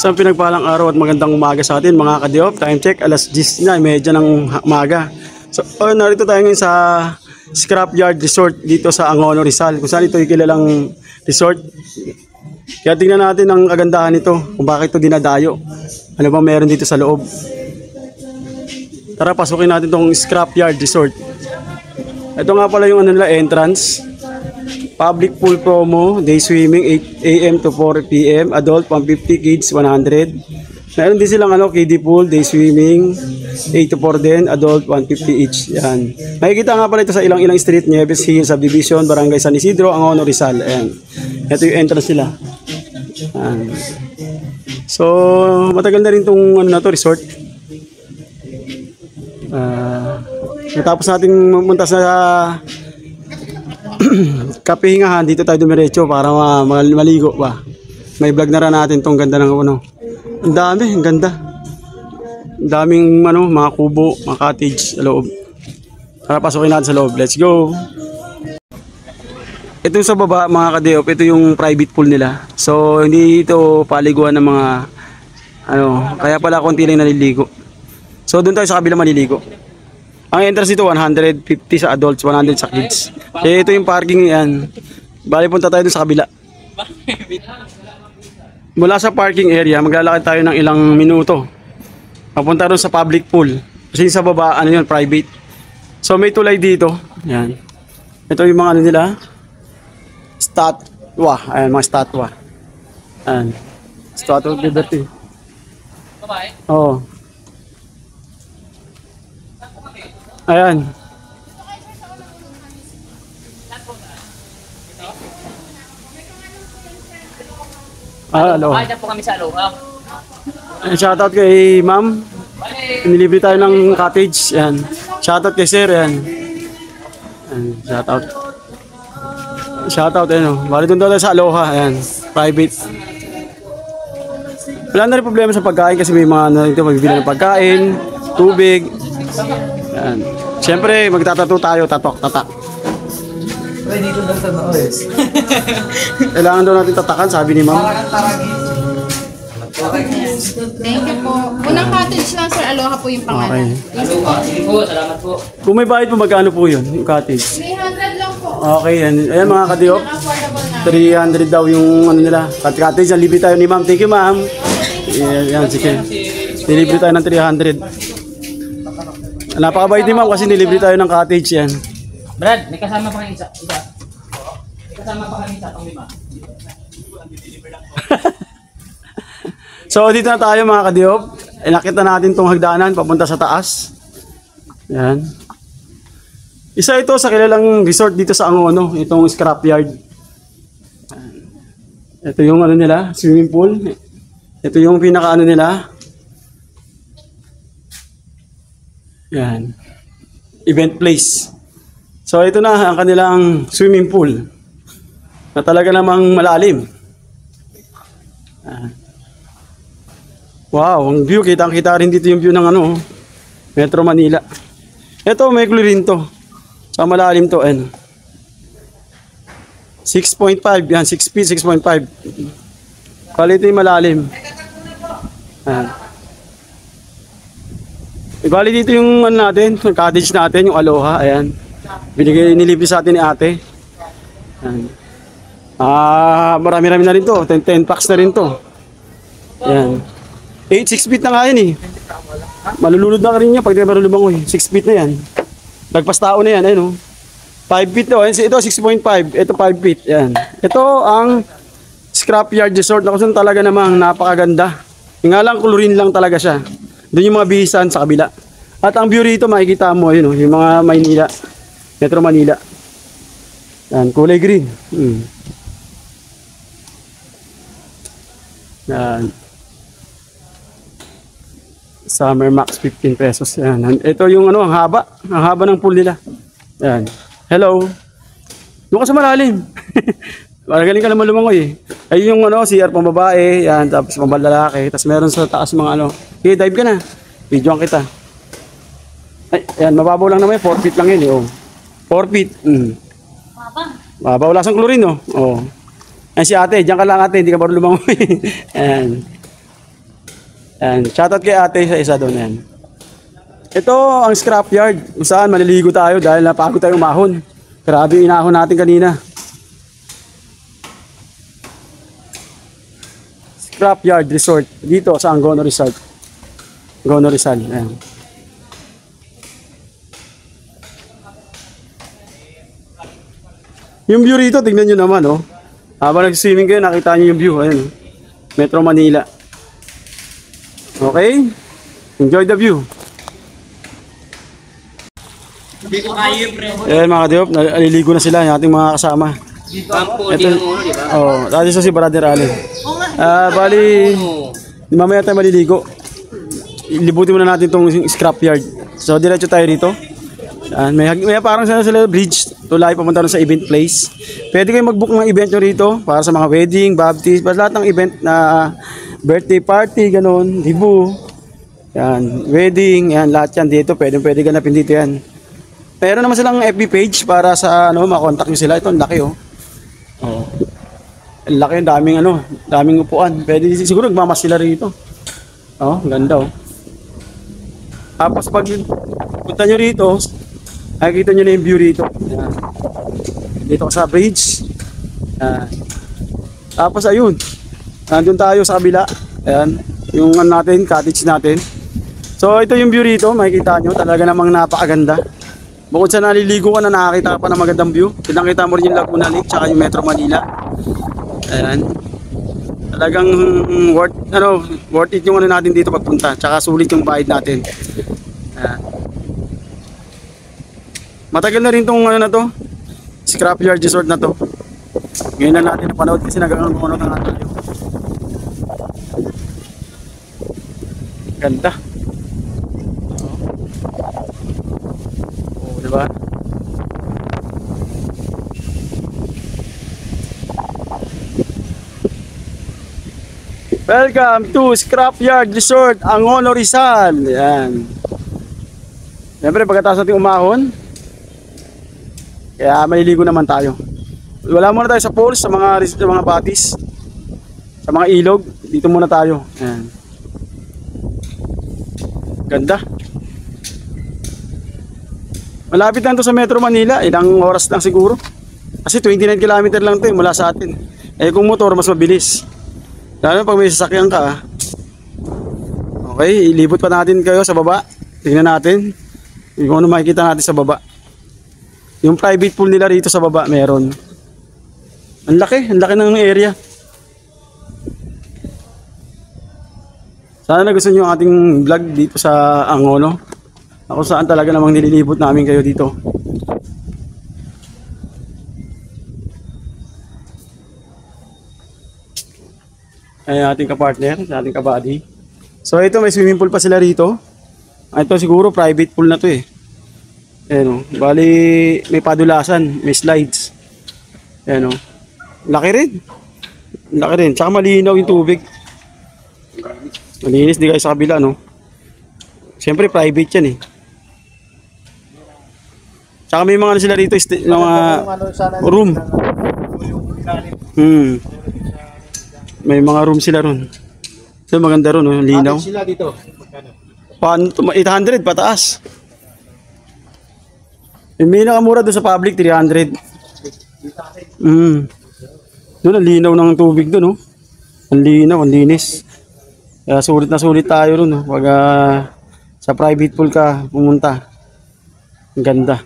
Sa pinagpalang araw at magandang umaga sa atin mga ka-diop. Time check, alas 10 na, medya ng umaga. So, narito tayo ngayon sa Scrapyard Resort dito sa Angono, Rizal. Kung saan ito yung kilalang resort. Kaya tingnan natin ang kagandahan nito, kung bakit ito dinadayo. Ano bang meron dito sa loob. Tara, pasukin natin itong Scrapyard Resort. Ito nga pala yung ano nila, entrance. Public pool promo, day swimming 8 AM to 4 PM, adult 150, kids 100. Meron din silang kiddie pool, day swimming 8 to 4 din, adult 150 each. Yan. Makikita nga pala ito sa ilang street, Nieves Hill Subdivision, Barangay San Isidro, Angono, Rizal. Ayan. Ito yung entrance nila. Ayan. So, matagal na rin itong resort. Matapos natin pumunta sa kapihingahan, dito tayo dumiretso para maligo pa. May vlog na rin natin tong ganda ng ang dami, ang ganda. Ang daming mga kubo, mga cottage sa loob. Para pasukin natin sa loob. Let's go. Ito sa baba mga ka-diop, ito yung private pool nila. So hindi ito paliguan ng mga kaya pala konti lang naliligo. So doon tayo sa kabila maliligo. Ang entrance dito 150 sa adults, 100 sa kids. Ito yung parking yan. Bali punta tayo dun sa kabila. Mula sa parking area, maglalakad tayo ng ilang minuto. Papunta rin sa public pool. Kasi sa baba, yun, private. So may tulay dito. Yan. Ito yung mga nila. Statwa. Ayan, mga statwa. Ayan. Statue of Liberty. Oo. Ayan. Hello. Ay, po kami sa Aloha. Shoutout kay ma'am. Nilibre tayo ng cottage. Ayan. Shoutout kay sir. Ayan. Shoutout. Shoutout. Ayan. Bali doon tayo sa Aloha. Ayan. Private. Wala na rin problema sa pagkain kasi may mga dito magbibili ng pagkain, tubig. Ayan. Siyempre, magtatato tayo, tatok. Ay, dito lang sa noise. Kailangan daw natin tatakan, sabi ni ma'am. Thank you po. Unang cottage lang, sir. Aloha po yung pangalan. Okay. Salamat po. Kung may bayad po, magkano po yun, yung cottage? 300 lang po. Okay, yan. Ayan mga ka-diop. Affordable na. 300 daw yung nila. Cottage, libre tayo ni ma'am. Thank you ma'am. Yan, sige. Nilibre tayo ng 300. Napakabait ni ma'am kasi nilibre tayo ng cottage yan. Brad, may kasama pa kang isa. May kasama pa kami isa, pang 5. So dito na tayo mga ka-diop. Inakita natin tong hagdanan papunta sa taas. Yan. Isa ito sa kilalang resort dito sa Angono, itong Scrapyard. Ito yung nila, swimming pool. Ito yung pinaka nila. Yan. Event place. So ito na ang kanilang swimming pool. Na talaga namang malalim. Wow, ang view, kitang-kita rin dito yung view ng Metro Manila. Ito, may chlorine to. Sa malalim to, 6.5, yan, 6 feet, 6.5. Quality malalim. Bali dito yung natin, yung cottage natin, yung Aloha, ayan. Nilibre sa atin ni ate. Ayan. Marami-rami na rin to, 10 packs na rin to. Ayan. 6 feet na nga yan Malulunod na rin niya pag di marulubang 6 feet na yan. Lagpas tao na yan, ayun 5 feet to, ito 6.5, ito 5 feet, yan. Ito ang Scrapyard Resort na kung talaga namang napakaganda. Yung nga lang, chlorine lang talaga siya. Doon yung mga bihisan sa kabila. At ang view rito makikita mo, yung mga Maynila, Metro Manila. Yan, kulay green. Yan. Summer Max 15 pesos. Yan. Ito yung ang haba ng pool nila. Yan. Hello. Doon ka sa malalim. Magaling ka naman lumangoy Ayun yung CR pang babae, yan, tapos pang lalaki. Tapos meron sa taas mga Okay, dive ka na. Videoan kita. Ay, yan, mababaw lang naman 4 feet lang yun 4 feet. Mababaw, wala sang chlorine Ayan si ate, diyan ka lang ate, hindi ka marunong lumangoy. Ayan. Ayan, shoutout kay ate sa isa doon. Ayan. Ito ang scrapyard kung saan maliligo tayo dahil napagod tayo umahon. Grabe inahon natin kanina. Scrapyard Resort dito sa Angono Resort. Angono Rizal. Ayan. Yung view rito, tignan nyo naman, oh. Habang nag-swimming kayo, nakita nyo yung view. Ayan, oh. Metro Manila. Okay? Enjoy the view. Dito kayo, pre. Ayan mga diop, naliligo na sila, yung ating mga kasama. Campo, di ang uno, di ba? Oh, dati sa si Brother Ali. Bali, mamaya tayo maliligo. Ilibutin muna natin itong scrapyard. So, diretso tayo dito. May parang sila bridge. Tulay papunta rin sa event place. Pwede kayo mag-book ng event nyo rito para sa mga wedding, baptist, para lahat ng event na birthday party, ganun, dibu. Yan, wedding, yan, lahat yan dito. Pwede ganapin dito yan. Meron naman silang FB page para sa makontak nyo sila. Ito, ang laki, oh. Oh. Ang laki, daming upuan. Pwede siguro magmamas sila rito. Oh, ganda, oh. Tapos pag punta nyo rito, nakikita nyo na yung view rito. Ayan. Dito sa bridge. Ayan. Tapos ayun, nandun tayo sa kabila. Ayan, yung natin, cottage natin. So ito yung view rito, makikita nyo. Talaga namang napakaganda. Bukod sa naliligo ka na nakakita pa ng magandang view, pinakita mo rin yung Laguna Lake tsaka yung Metro Manila. Ayan. Talagang worth it yung natin dito pagpunta. Tsaka sulit yung bayad natin. Ayan. Matagal na rin tong Scrapyard Resort na to. Ngayon na natin napanood kasi nagkakaroon na tayo. Ganda. Oh, diba? Welcome to Scrapyard Resort, Angono Rizal. Yan. Siyempre pagkatapos natin umahon, kaya maliligo naman tayo. Wala muna tayo sa falls, sa mga batis, sa mga ilog. Dito muna tayo. Yan. Ganda. Malapit lang to sa Metro Manila. Ilang oras lang siguro. Kasi 29 km lang to mula sa atin. Kung motor mas mabilis. Lalo pag may sasakyan ka. Okay, ilibot pa natin kayo sa baba. Tingnan natin kung ano makikita natin sa baba. Yung private pool nila rito sa baba meron. Ang laki ng area. Sana nagustuhan nyo ang ating vlog dito sa Angono. Ako saan talaga namang nililibot namin kayo dito. Ay ating kapartner, ating kabady. So ito may swimming pool pa sila rito. Ito siguro private pool na to eh. Ayan o, bali may padulasan, may slides. Ayan o, laki rin, tsaka malinaw yung tubig. Malinis, di kayo sa kabila no. Siyempre private yan eh. Tsaka may mga sila rito, mga room. May mga room sila ron. So maganda ron, no? Linaw. Sila dito. Paano? 800 pataas. Yung pinakamura doon sa public 300. Doon ang linaw ng tubig doon, no? Ang linaw, ang linis. Kaya sulit na sulit tayo ron, no? Pag sa private pool ka pumunta. Ang ganda.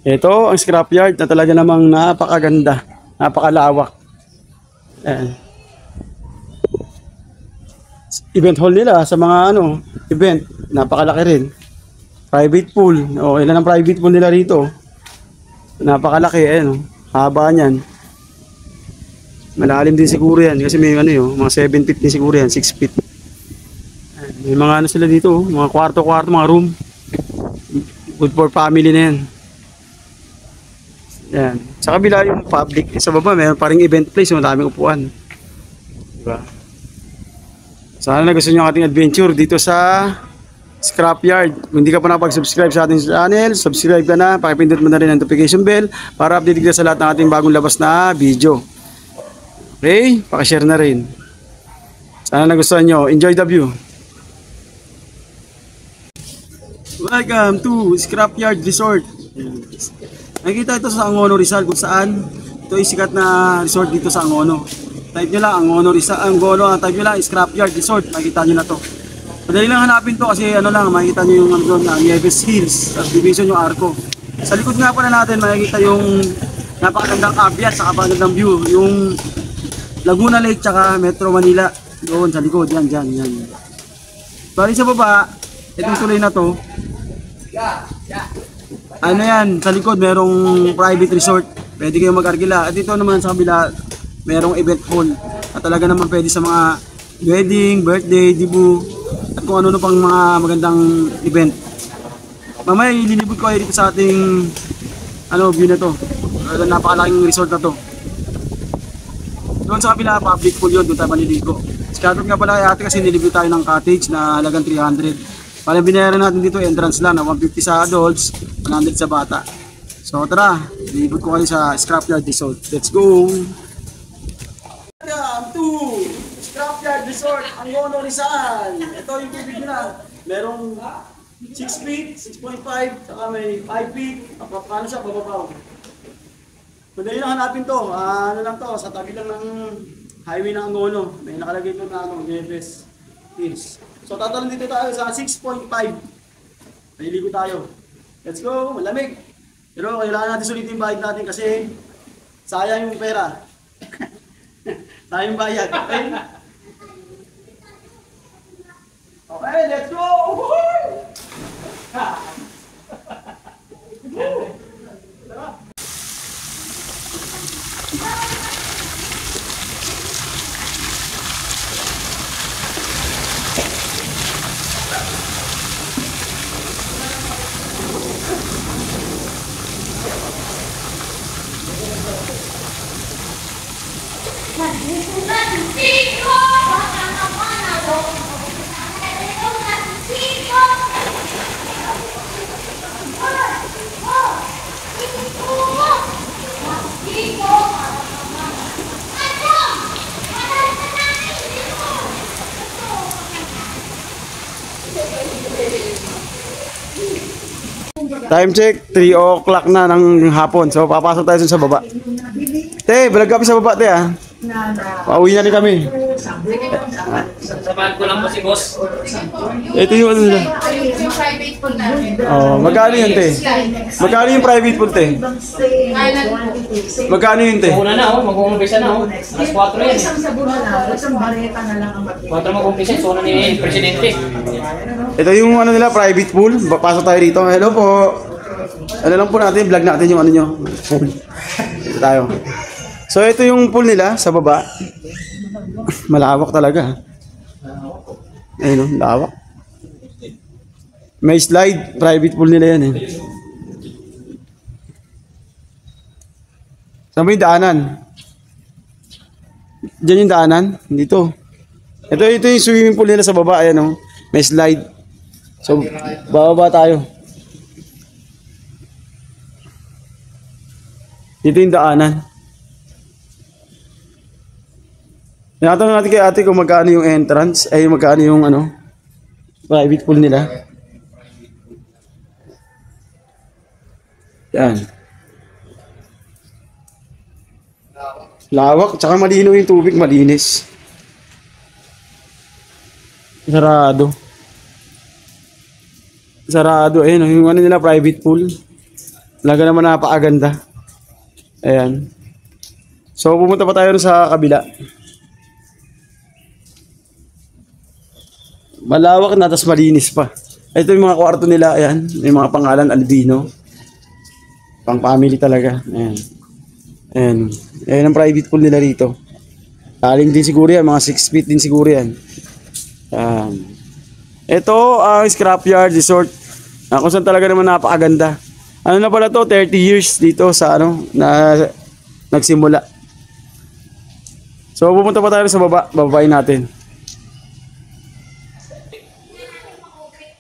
Ito ang scrapyard na talaga namang napakaganda, napakalawak. Ayan. Event hall nila sa mga event, napakalaki rin. Private pool, ilan ang private pool nila rito. Napakalaki, haba niyan. Malalim din siguro yan kasi may mga 7 feet din siguro yan, 6 feet. Ayan. May mga sila dito, mga kwarto-kwarto, mga room. Good for family na yan. Yan. Sa kabila yung public. Sa baba mayroon pa ring event place. Maraming upuan. Diba? Sana nagustuhan nyo ang ating adventure dito sa Scrapyard. Kung hindi ka pa nakapag-subscribe sa ating channel, subscribe ka na. Pakipindot mo na rin ang notification bell para update ka sa lahat ng ating bagong labas na video. Okay, pakishare na rin. Sana nagustuhan nyo. Enjoy the view. Welcome to Scrapyard Resort. Nakikita ito sa Angono Rizal kung saan ito ay sikat na resort dito sa Angono. Type nyo lang Angono Rizal, Angono, type nyo lang Scrapyard Resort. Makikita nyo na to. Madali lang hanapin to kasi ano lang, makikita nyo yung ano doon na Nieves Hills at division yung Arco. Sa likod nga pala natin makikita yung napakagandang ambiance sa kapagandang view, yung Laguna Lake tsaka Metro Manila. Doon sa likod, yan. Bali sa baba, itong tuloy na to, ano yan, sa likod merong private resort. Pwede kayong mag-argila. At dito naman sa kabila, merong event hall. At talaga naman pwede sa mga wedding, birthday, dibu, at kung ano pang mga magandang event. Mamaya ililibot ko kayo dito sa ating view na to. Napakalaking resort na to. Doon sa kabila, public pool yun, doon tayo maliligo. Shoutout nga pala kay ate kasi nilibot tayo ng cottage na halagang 300. Parang binayaran natin dito entrance lang na 150 sa adults, 100 sa bata. So tara, nilibot ko kayo sa Scrapyard Resort. Let's go! Welcome to Scrapyard Resort, Angono Rizal. Ito yung tubig nila. Merong 6 feet, 6.5, saka may 5 feet. Paano siya, bababaw. Madali lang hanapin to. Ano lang to, sa tabi lang ng highway ng Angono. May nakalagay ito na Nieves Hills. So tatalon dito tayo sa 6.5. Maliligo tayo. Let's go, malamig. Pero kailangan natin sulitin yung bayad natin kasi sayang yung pera. Sayang yung bayad. Okay? Okay, let's go! Time check, 3 o'clock na ng hapon. So papasok tayo sa baba. Te, vlog kami sa baba, te ah. Pauwi na rin kami. Sabahan ko lang po si boss. Ito yung ano nila. Yung private pool namin. Oh, magkano yun, te? Magkano yung private pool, te? Magkano yun, te? Una na mag-uumpisa na Alas 4 yan. Isang sabon na lang, isang bareta na lang ang mag- 4 mag-uumpisa, so ni Presidente. Ito yung ano nila, private pool. Pasok tayo dito. Hello po. Ano lang po natin, vlog natin yung ano nyo. Pool. Dito tayo. So ito yung pool nila sa baba. Malawak talaga. Ayun o, lawak. May slide, private pool nila yan eh. Saan ba yung daanan? Diyan yung daanan? Dito. Ito yung swimming pool nila sa baba. Ayan o, may slide. So, bababa tayo. Dito yung daanan. Tinatanong natin kay ate kung magkano yung entrance, ay magkano yung private pool nila. Yan. Lawak, tsaka malinaw yung tubig, malinis. Sarado. Sarado, ayun, yung ano nila, private pool. Talaga naman napakaganda. Ayan. So, pumunta pa tayo sa kabila. Malawak na, tas malinis pa. Ito yung mga kwarto nila, ayan. May mga pangalan, Albino. Pang family talaga. Ayan. Ayan. Ayan ang private pool nila rito. Taling din siguro yan, mga 6 feet din siguro yan. Ayan. Ito ang Scrapyard Resort. Kung saan talaga naman napakaganda. Ano na pala to, 30 years dito sa na nagsimula. So pupunta pa tayo sa baba, bababain natin.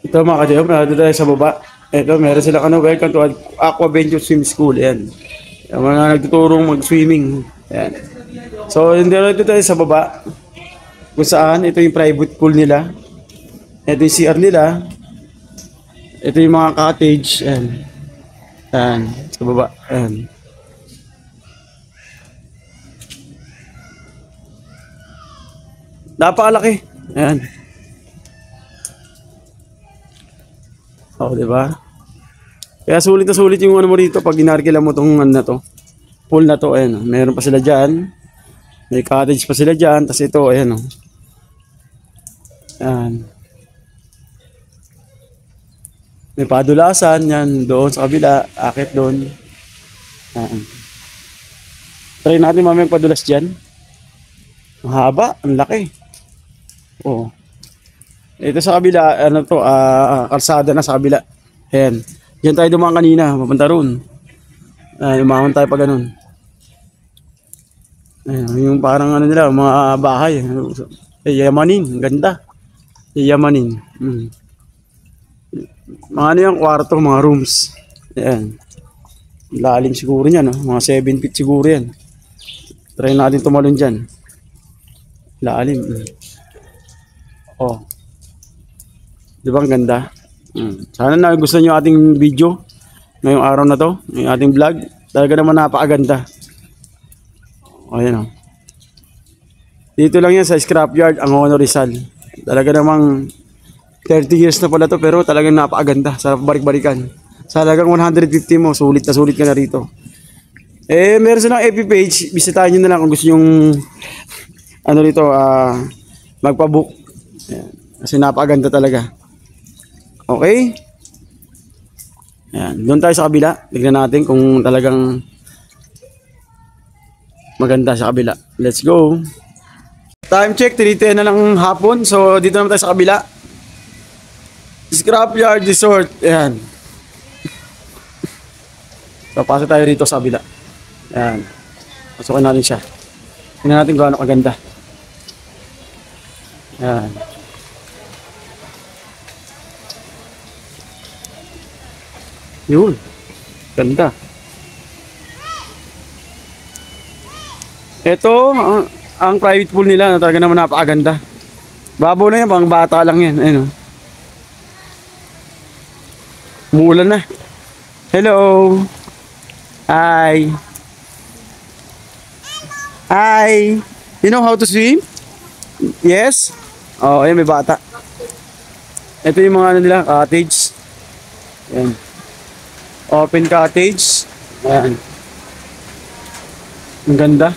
Ito mga ka-job, nandito tayo sa baba. Ito, meron silang welcome to Aqua Venture Swim School. Ayan. Yung mga nagtuturong mag-swimming. Ayan. So, dito tayo sa baba. Kung saan, ito yung private pool nila. Ito yung CR nila. Ito yung mga cottage. Ayan. Ayan. Sa baba. Ayan. Napakalaki. Ayan. Oh, di ba? Kaya sulit na sulit yung ano mo dito pag ginarkila mo tong ano na to. Pool na to, ayan. Meron pa sila diyan. May cottage pa sila diyan, tapos ito, ayan oh. Ayan. May padulasan yan doon sa kabila, akit doon. Ayan. Try natin mamaya padulas diyan. Ang haba, ang laki. Oh. Ito sa kabila, ano to, kalsada na sa kabila. Ayan. Diyan tayo dumaan kanina, papunta roon. Lumaman tayo pa ganun. Ayan, yung parang ano nila, mga bahay. Yamanin, ganda. Yamanin. Mga ano yung kwarto, mga rooms. Ayan. Lalim siguro yan, no? Mga 7 feet siguro yan. Try natin tumalon dyan. Lalim. Oh. Di ba ang ganda? Sana na gusto nyo ating video ngayong araw na to, yung ating vlog. Talaga naman napakaganda. O yan o. Dito lang yan sa scrapyard, Angono Rizal. Talaga namang 30 years na pala to, pero talagang napakaganda. Sarap balik-balikan. Sa halagang 150 mo, sulit na sulit ka na rito. Meron silang FB page. Bisitahin nyo na lang kung gusto yung ano rito, magpabook. Ayan. Kasi napakaganda talaga. Okay? Ayan. Doon tayo sa kabila. Tignan natin kung talagang maganda sa kabila. Let's go. Time check, 3:10 na lang hapon. So, dito naman tayo sa kabila. Scrapyard Resort. Ayan. So, pasok tayo dito sa kabila. Ayan. Pasukin natin siya. Tingnan natin kung ano kaganda. Ayan. Yun. Ganda. Ito, ang private pool nila, talaga naman napakaganda. Babaw na yan, pang bata lang yan. Ayun, oh. Umuulan na. Hello. Hi. Hi. You know how to swim? Yes? Oh, ayan, may bata. Ito yung mga ano nila, cottage. Ayan. Open cottage. Ayan. Ang ganda.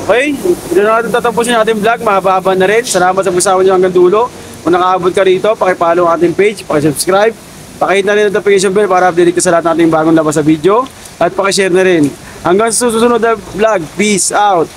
Okay, dito na natin tatapusin ang ating vlog. Mahaba-haba na rin. Salamat sa pagsama nyo hanggang dulo. Kung nakaabot ka rito, pakipollow ang ating page, pakisubscribe, pakihit na rin ang notification bell para update ka sa lahat ng ating bagong labas sa video, at pakishare na rin. Hanggang sa susunod na vlog. Peace out!